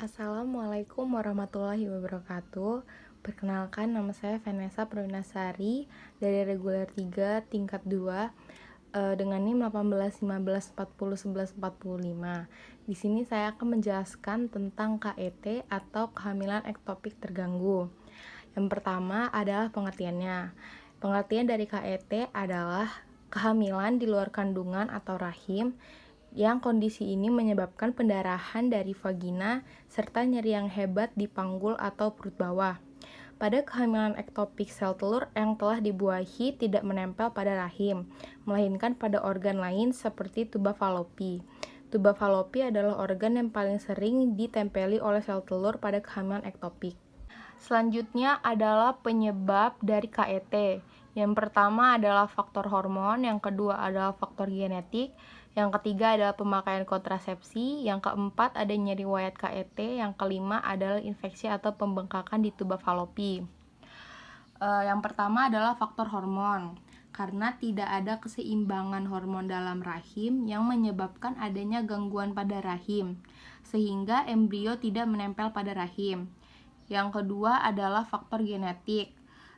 Assalamualaikum warahmatullahi wabarakatuh. Perkenalkan, nama saya Vanessa Perwinasari dari reguler 3 tingkat 2 dengan NIM 18 15 40 11 45. Di sini saya akan menjelaskan tentang KET atau kehamilan ektopik terganggu. Yang pertama adalah pengertiannya. Pengertian dari KET adalah kehamilan di luar kandungan atau rahim yang kondisi ini menyebabkan pendarahan dari vagina serta nyeri yang hebat di panggul atau perut bawah. Pada kehamilan ektopik, sel telur yang telah dibuahi tidak menempel pada rahim, melainkan pada organ lain seperti tuba falopi. Tuba falopi adalah organ yang paling sering ditempeli oleh sel telur pada kehamilan ektopik. Selanjutnya adalah penyebab dari KET. Yang pertama adalah faktor hormon, yang kedua adalah faktor genetik, yang ketiga adalah pemakaian kontrasepsi, yang keempat ada nyeri riwayat KET, yang kelima adalah infeksi atau pembengkakan di tuba falopi. Yang pertama adalah faktor hormon. Karena tidak ada keseimbangan hormon dalam rahim yang menyebabkan adanya gangguan pada rahim, sehingga embrio tidak menempel pada rahim. Yang kedua adalah faktor genetik.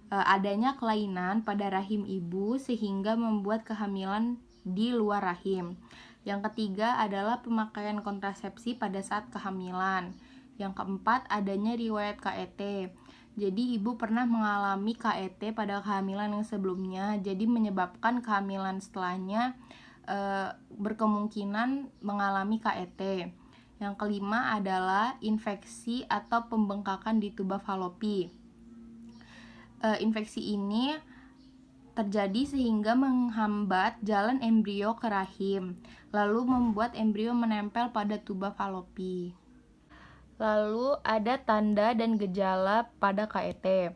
Adanya kelainan pada rahim ibu sehingga membuat kehamilan di luar rahim. Yang ketiga adalah pemakaian kontrasepsi pada saat kehamilan. Yang keempat adanya riwayat KET. Jadi ibu pernah mengalami KET pada kehamilan yang sebelumnya, jadi menyebabkan kehamilan setelahnya berkemungkinan mengalami KET. Yang kelima adalah infeksi atau pembengkakan di tuba falopi. Infeksi ini terjadi sehingga menghambat jalan embrio ke rahim, lalu membuat embrio menempel pada tuba falopi. Lalu ada tanda dan gejala pada KET.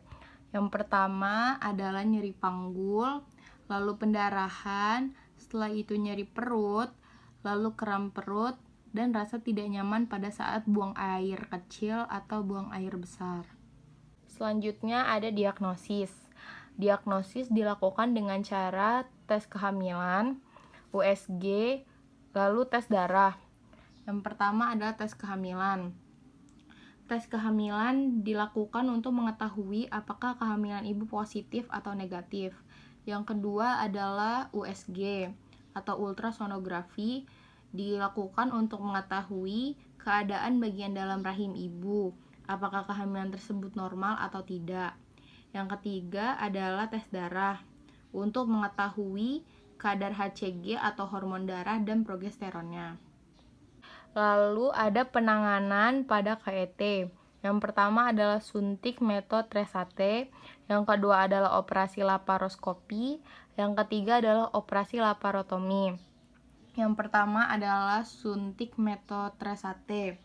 Yang pertama adalah nyeri panggul, lalu pendarahan, setelah itu nyeri perut, lalu kram perut, dan rasa tidak nyaman pada saat buang air kecil atau buang air besar. Selanjutnya ada diagnosis. Diagnosis dilakukan dengan cara tes kehamilan, USG, lalu tes darah. Yang pertama adalah tes kehamilan. Tes kehamilan dilakukan untuk mengetahui apakah kehamilan ibu positif atau negatif. Yang kedua adalah USG atau ultrasonografi, dilakukan untuk mengetahui keadaan bagian dalam rahim ibu, apakah kehamilan tersebut normal atau tidak. Yang ketiga adalah tes darah untuk mengetahui kadar HCG atau hormon darah dan progesteronnya. Lalu ada penanganan pada KET. Yang pertama adalah suntik metotrexate, yang kedua adalah operasi laparoskopi, yang ketiga adalah operasi laparotomi. Yang pertama adalah suntik metotrexate.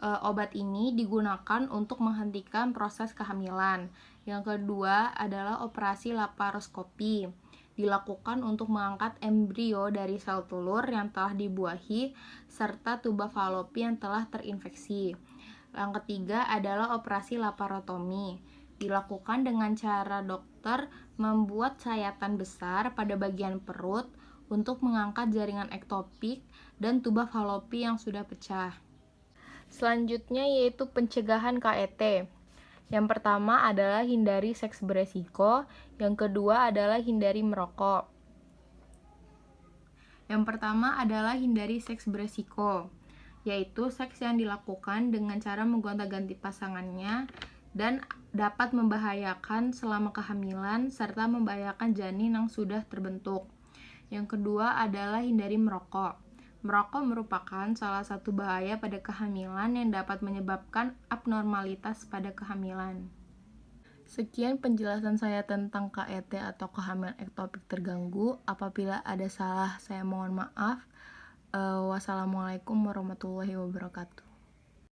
Obat ini digunakan untuk menghentikan proses kehamilan. Yang kedua adalah operasi laparoskopi, dilakukan untuk mengangkat embrio dari sel telur yang telah dibuahi serta tuba falopi yang telah terinfeksi. Yang ketiga adalah operasi laparotomi, dilakukan dengan cara dokter membuat sayatan besar pada bagian perut untuk mengangkat jaringan ektopik dan tuba falopi yang sudah pecah. Selanjutnya yaitu pencegahan KET. Yang pertama adalah hindari seks beresiko, yang kedua adalah hindari merokok. Yang pertama adalah hindari seks beresiko, yaitu seks yang dilakukan dengan cara menggonta-ganti pasangannya dan dapat membahayakan selama kehamilan serta membahayakan janin yang sudah terbentuk. Yang kedua adalah hindari merokok. Merokok merupakan salah satu bahaya pada kehamilan yang dapat menyebabkan abnormalitas pada kehamilan. Sekian penjelasan saya tentang KET atau kehamilan ektopik terganggu. Apabila ada salah, saya mohon maaf. Wassalamualaikum warahmatullahi wabarakatuh.